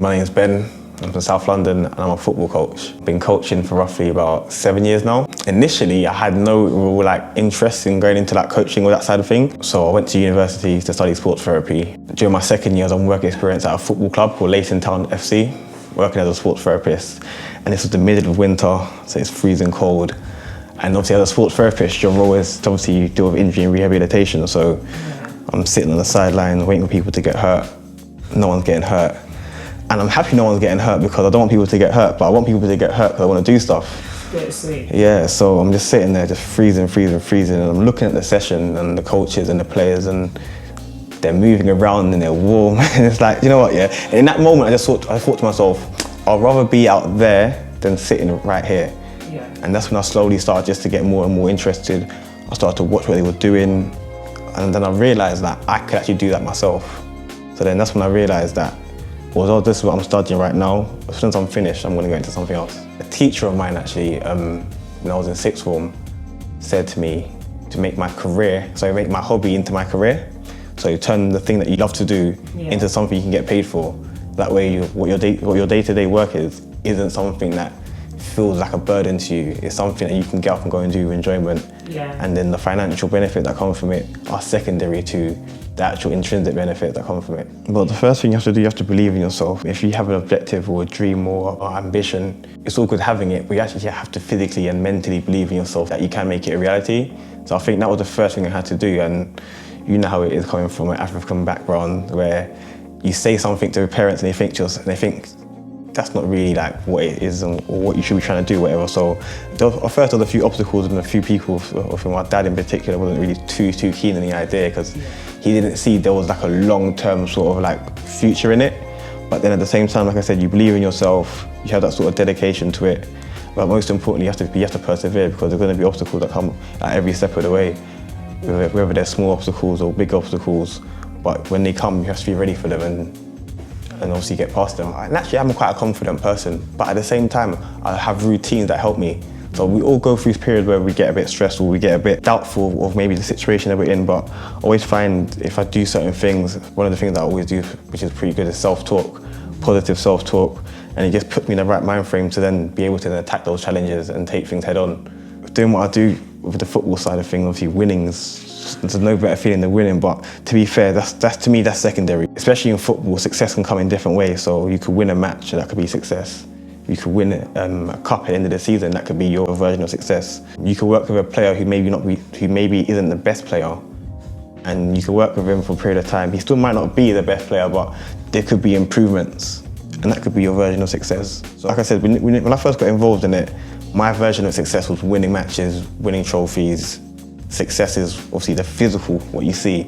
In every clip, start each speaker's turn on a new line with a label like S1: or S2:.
S1: My name's Ben, I'm from South London and I'm a football coach. Been coaching for roughly about 7 years now. Initially, I had no real interest in going into coaching or that side of thing. So I went to university to study sports therapy. During my second year, I was on work experience at a football club called Leighton Town FC, working as a sports therapist. And this was the middle of winter, so it's freezing cold. And obviously as a sports therapist, your role is to obviously deal with injury and rehabilitation. So I'm sitting on the sideline waiting for people to get hurt. No one's getting hurt. And I'm happy no one's getting hurt because I don't want people to get hurt, but I want people to get hurt because I want to do stuff.
S2: Good to see.
S1: Yeah, so I'm just sitting there just freezing, and I'm looking at the session and the coaches and the players and they're moving around and they're warm. And it's like, you know what, yeah? And in that moment, I thought to myself, I'd rather be out there than sitting right here.
S2: Yeah.
S1: And that's when I slowly started just to get more and more interested. I started to watch what they were doing. And then I realized that I could actually do that myself. So then that's when I realized that, although this is what I'm studying right now, as soon as I'm finished, I'm going to go into something else. A teacher of mine actually, when I was in sixth form, said to me to make my hobby into my career. So turn the thing that you love to do into something you can get paid for. That way, what your day-to-day work isn't something that feels like a burden to you. It's something that you can get up and go and do with enjoyment.
S2: Yeah.
S1: And then the financial benefits that come from it are secondary to the actual intrinsic benefits that come from it. Well, the first thing you have to do, you have to believe in yourself. If you have an objective or a dream or ambition, it's all good having it, but you actually have to physically and mentally believe in yourself that you can make it a reality. So I think that was the first thing I had to do. And you know how it is coming from an African background where you say something to your parents and they think that's not really what it is or what you should be trying to do, whatever. So at first there was a few obstacles and a few people, from my dad in particular, wasn't really too keen on the idea because he didn't see there was a long-term sort of future in it. But then at the same time, like I said, you believe in yourself, you have that sort of dedication to it. But most importantly, you have to persevere because there's going to be obstacles that come at every step of the way, whether they're small obstacles or big obstacles. But when they come, you have to be ready for them and obviously get past them. And actually, I'm quite a confident person, but at the same time, I have routines that help me. So we all go through periods where we get a bit stressful, we get a bit doubtful of maybe the situation that we're in, but I always find if I do certain things, one of the things that I always do, which is pretty good, is self-talk, positive self-talk, and it just puts me in the right mind frame to then be able to then attack those challenges and take things head on. Doing what I do with the football side of things, obviously there's no better feeling than winning, but to be fair, to me, that's secondary. Especially in football, success can come in different ways. So you could win a match, and that could be success. You could win a cup at the end of the season, that could be your version of success. You could work with a player who maybe isn't the best player, and you could work with him for a period of time. He still might not be the best player, but there could be improvements, and that could be your version of success. So like I said, when I first got involved in it, my version of success was winning matches, winning trophies. Success is obviously the physical, what you see.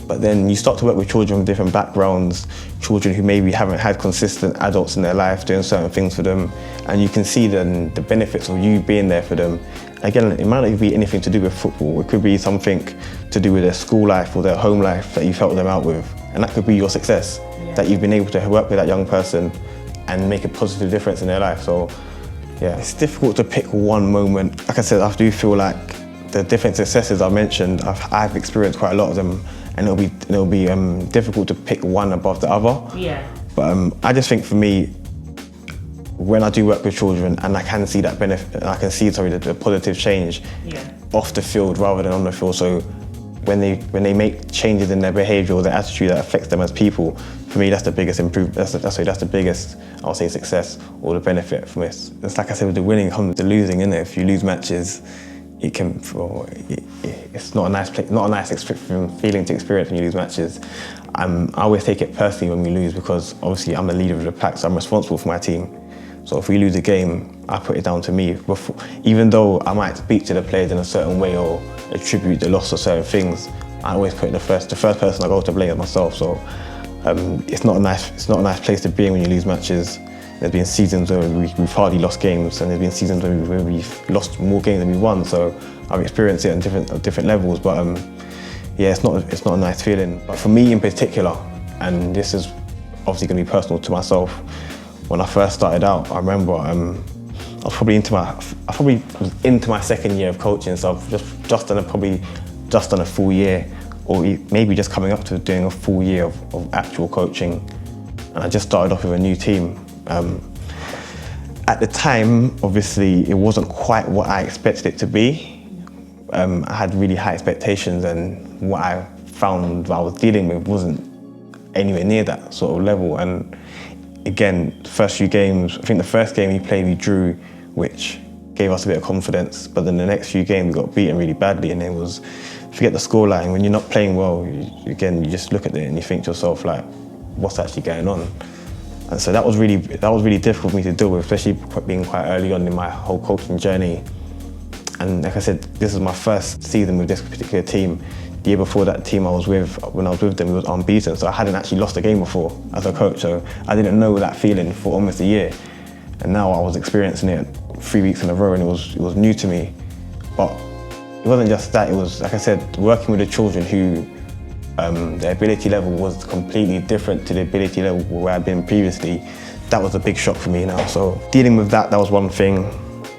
S1: But then you start to work with children with different backgrounds, children who maybe haven't had consistent adults in their life doing certain things for them, and you can see the benefits of you being there for them. Again, it might not be anything to do with football. It could be something to do with their school life or their home life that you've helped them out with. And that could be your success, that you've been able to work with that young person and make a positive difference in their life. So yeah, it's difficult to pick one moment. Like I said, I do feel like the different successes I mentioned, I've experienced quite a lot of them, and it'll be difficult to pick one above the other.
S2: Yeah.
S1: But I just think for me, when I do work with children and I can see that benefit, I can see the positive change off the field rather than on the field. So when they make changes in their behaviour or their attitude that affects them as people, for me that's the biggest improvement. That's the biggest, I'll say, success or the benefit from this. It's like I said, with the winning comes with the losing, innit? If you lose matches, it's not a nice feeling to experience when you lose matches. I always take it personally when we lose because obviously I'm the leader of the pack, so I'm responsible for my team. So if we lose a game, I put it down to me. Even though I might speak to the players in a certain way or attribute the loss to certain things, I always put the first person I go to blame is myself. So it's not a nice place to be in when you lose matches. There's been seasons where we've hardly lost games, and there's been seasons where we've lost more games than we won. So I've experienced it on different levels. But yeah, it's not a nice feeling. But for me in particular, and this is obviously going to be personal to myself, when I first started out, I remember I was probably into my second year of coaching. So I've just done a full year, or maybe just coming up to doing a full year of actual coaching. and I just started off with a new team. At the time, obviously, it wasn't quite what I expected it to be. I had really high expectations, and what I found I was dealing with wasn't anywhere near that sort of level. And again, the first few games, I think the first game we played, we drew, which gave us a bit of confidence. But then the next few games, we got beaten really badly, and it was, forget the scoreline, when you're not playing well, you just look at it and you think to yourself, like, what's actually going on? And so that was really difficult for me to deal with, especially being quite early on in my whole coaching journey. And like I said, this is my first season with this particular team. The year before, that team I was with, when I was with them, it was unbeaten, so I hadn't actually lost a game before as a coach, so I didn't know that feeling for almost a year. And now I was experiencing it 3 weeks in a row, and it was new to me. But it wasn't just that, it was, like I said, working with the children who their ability level was completely different to the ability level where I'd been previously. That was a big shock for me now. So dealing with that was one thing.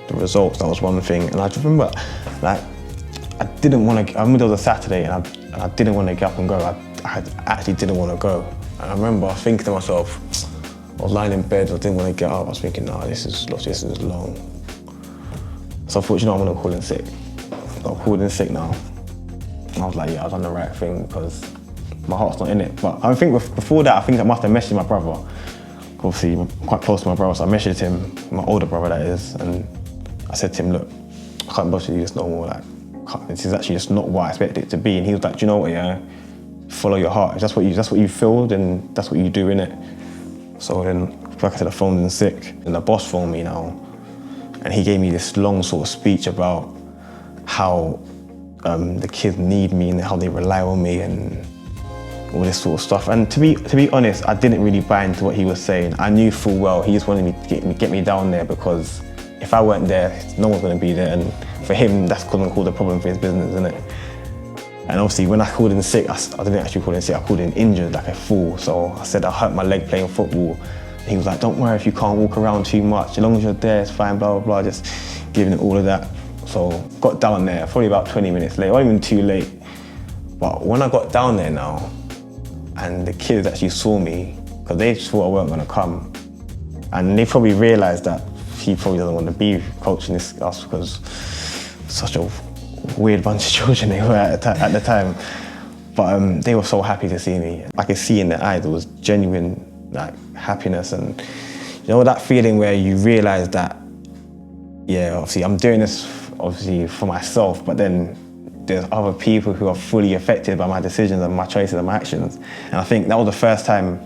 S1: The results, that was one thing. And I just remember, like, I remember it was a Saturday, and I didn't want to get up and go. I actually didn't want to go. And I remember thinking to myself, I was lying in bed, I didn't want to get up. I was thinking, nah, this is long. So I thought, you know, I'm going to call in sick. So I called in sick now. And I was like, yeah, I've done the right thing, because my heart's not in it. But I think before that, I think I must have messaged my brother. Obviously, I'm quite close to my brother, so I messaged him, my older brother that is, and I said to him, look, I can't bother to do this no more. Like, this is actually just not what I expected it to be. And he was like, do you know what, yeah, follow your heart. If that's what you feel, then that's what you do, innit? So then, like I said, I phoned in sick, and the boss phoned me now, and he gave me this long sort of speech about how the kids need me and how they rely on me and all this sort of stuff. And to be honest, I didn't really buy into what he was saying. I knew full well he just wanted me to get me down there, because if I weren't there, no one's going to be there. And for him, that's quote unquote the problem for his business, isn't it? And obviously, when I called in sick, I didn't actually call in sick, I called in injured like a fool. So I said I hurt my leg playing football. And he was like, don't worry if you can't walk around too much, as long as you're there, it's fine, blah, blah, blah, just giving it all of that. So got down there, probably about 20 minutes late, wasn't even too late. But when I got down there now, and the kids actually saw me, because they just thought I weren't gonna come. And they probably realized that he probably doesn't want to be coaching us, because such a weird bunch of children they were at the time. But they were so happy to see me. I could see in their eyes, there was genuine like happiness, and you know that feeling where you realize that, yeah, obviously I'm doing this obviously for myself, but then there's other people who are fully affected by my decisions and my choices and my actions. And I think that was the first time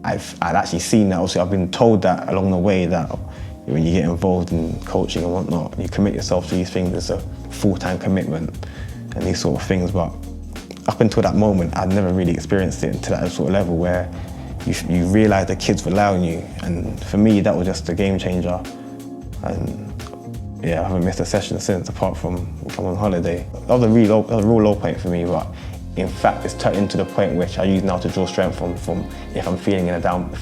S1: I'd actually seen that. Obviously I've been told that along the way, that when you get involved in coaching and whatnot, you commit yourself to these things, it's a full-time commitment and these sort of things. But up until that moment, I'd never really experienced it to that sort of level where you realise the kids rely on you. And for me, that was just a game changer. And yeah, I haven't missed a session since, apart from if I'm on holiday. That was a real low point for me, but in fact, it's turned into the point which I use now to draw strength from if I'm feeling down, or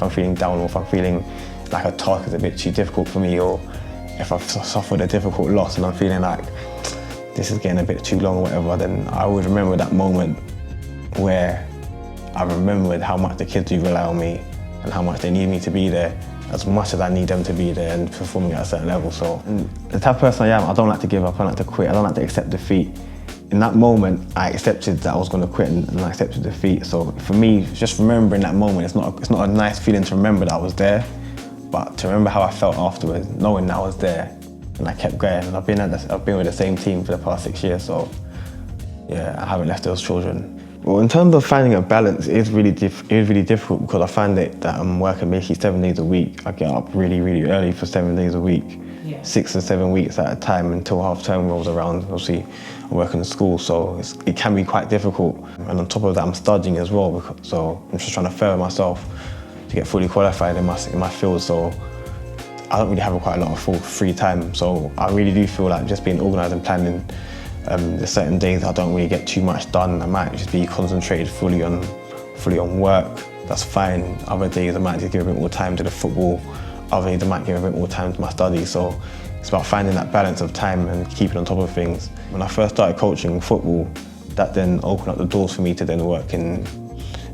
S1: if I'm feeling like a task is a bit too difficult for me, or if I've suffered a difficult loss and I'm feeling like this is getting a bit too long or whatever, then I would remember that moment where I remembered how much the kids do rely on me and how much they need me to be there, as much as I need them to be there and performing at a certain level. So the type of person I am, I don't like to give up, I don't like to quit, I don't like to accept defeat. In that moment, I accepted that I was going to quit and I accepted defeat. So for me, just remembering that moment, it's not a nice feeling to remember that I was there, but to remember how I felt afterwards, knowing that I was there and I kept going. And I've been with the same team for the past 6 years, so yeah, I haven't left those children. Well, in terms of finding a balance, it is really difficult, because I find it that I'm working basically 7 days a week. I get up really, really early for 7 days a week, 6 or 7 weeks at a time until half term rolls around. Obviously, I work in the school, so it can be quite difficult. And on top of that, I'm studying as well, so I'm just trying to further myself to get fully qualified in my field. So I don't really have quite a lot of full free time. So I really do feel like just being organised and planning. There's certain days I don't really get too much done. I might just be concentrated fully on work. That's fine. Other days I might just give a bit more time to the football. Other days I might give a bit more time to my studies. So it's about finding that balance of time and keeping on top of things. When I first started coaching football, that then opened up the doors for me to then work in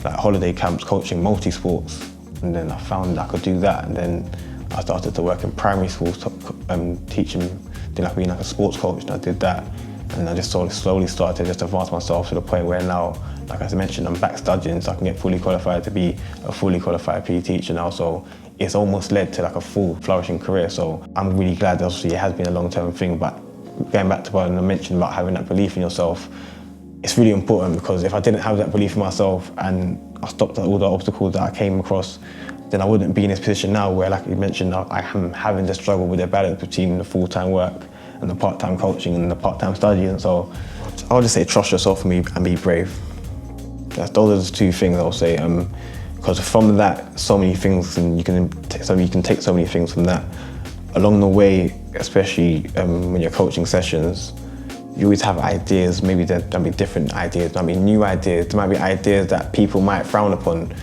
S1: like holiday camps, coaching multi-sports. And then I found I could do that, and then I started to work in primary school, teaching, being like a sports coach, and I did that. And I just slowly started to just advance myself to the point where now, like as I mentioned, I'm back studying, so I can get fully qualified to be a fully qualified PE teacher now. So it's almost led to like a full flourishing career. So I'm really glad that obviously it has been a long-term thing, but going back to what I mentioned about having that belief in yourself, it's really important, because if I didn't have that belief in myself and I stopped at all the obstacles that I came across, then I wouldn't be in this position now where, like you mentioned, I am having to struggle with the balance between the full-time work and the part-time coaching and the part-time studying. So I'll just say trust yourself and be brave. Those are the two things I'll say, because from that, so many things, and you can take so many things from that. Along the way, especially when you're coaching sessions, you always have ideas. Maybe there might be different ideas, there might be new ideas, there might be ideas that people might frown upon.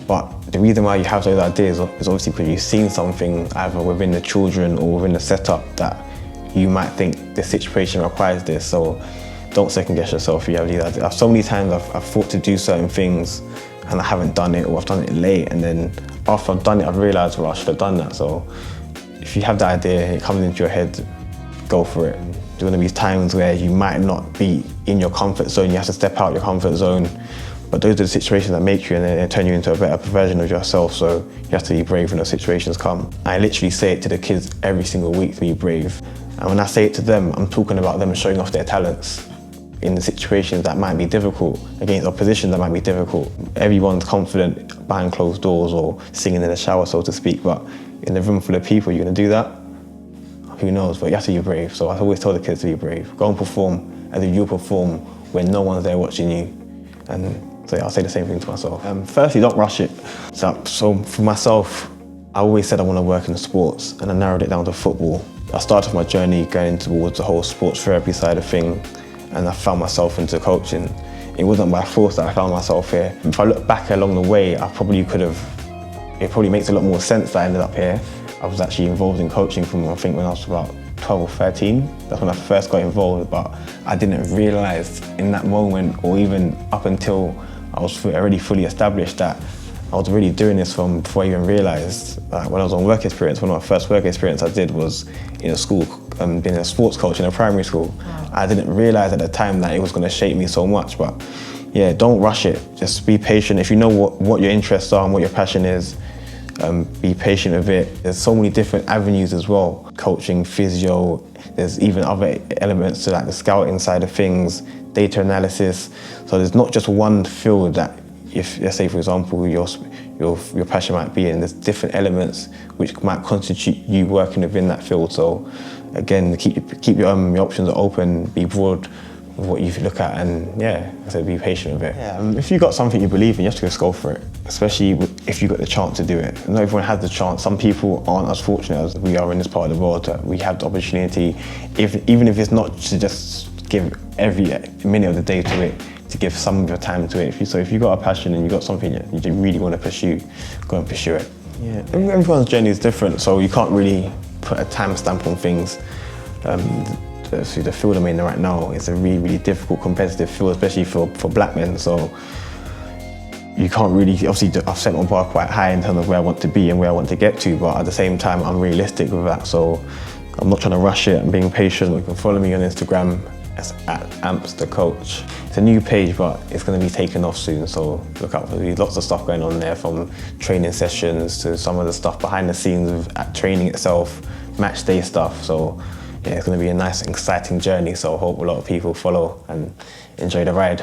S1: But the reason why you have those ideas is obviously because you've seen something either within the children or within the setup that you might think this situation requires this. So don't second guess yourself if you have these ideas. So many times I've thought to do certain things and I haven't done it, or I've done it late, and then after I've done it, I've realised, well, I should have done that. So if you have the idea, it comes into your head, go for it. There are going to be times where you might not be in your comfort zone, you have to step out your comfort zone, but those are the situations that make you and then turn you into a better version of yourself. So you have to be brave when those situations come. I literally say it to the kids every single week, to be brave. And when I say it to them, I'm talking about them showing off their talents in the situations that might be difficult, against opposition that might be difficult. Everyone's confident behind closed doors or singing in the shower, so to speak, but in a room full of people, you're going to do that? Who knows, but you have to be brave. So I always tell the kids to be brave. Go and perform as if you perform when no one's there watching you. And so yeah, I'll say the same thing to myself. Firstly, don't rush it. So for myself, I always said I want to work in sports, and I narrowed it down to football. I started my journey going towards the whole sports therapy side of thing, and I found myself into coaching. It wasn't by force that I found myself here. If I look back along the way, it probably makes a lot more sense that I ended up here. I was actually involved in coaching from, I think, when I was about 12 or 13. That's when I first got involved, but I didn't realise in that moment, or even up until I was already fully established, that I was really doing this from before I even realised. When I was on work experience, one of my first work experience I did was in a school, being a sports coach in a primary school. I didn't realise at the time that it was going to shape me so much, but yeah, don't rush it. Just be patient. If you know what your interests are and what your passion is, be patient with it. There's so many different avenues as well. Coaching, physio, there's even other elements to like the scouting side of things, data analysis. So there's not just one field that, if let's say for example your passion might be in, there's different elements which might constitute you working within that field. So again, keep your options open, be broad with what you look at, and yeah, I said be patient with it. Yeah, if you've got something you believe in, you have to just go for it, especially if you got the chance to do it. Not everyone has the chance. Some people aren't as fortunate as we are in this part of the world that we have the opportunity, even if it's not to just give every minute of the day to it, to give some of your time to it. So if you've got a passion and you've got something that you really want to pursue, go and pursue it. Yeah, everyone's journey is different, so you can't really put a timestamp on things. So the field I'm in right now is a really, really difficult competitive field, especially for black men. So you can't really, obviously I've set my bar quite high in terms of where I want to be and where I want to get to, but at the same time I'm realistic with that. So I'm not trying to rush it, I'm being patient. You can follow me on Instagram at Amps the Coach. It's a new page, but it's going to be taken off soon, so look out. There's lots of stuff going on there, from training sessions to some of the stuff behind the scenes at training itself, match day stuff. So yeah, it's going to be a nice, exciting journey, so I hope a lot of people follow and enjoy the ride.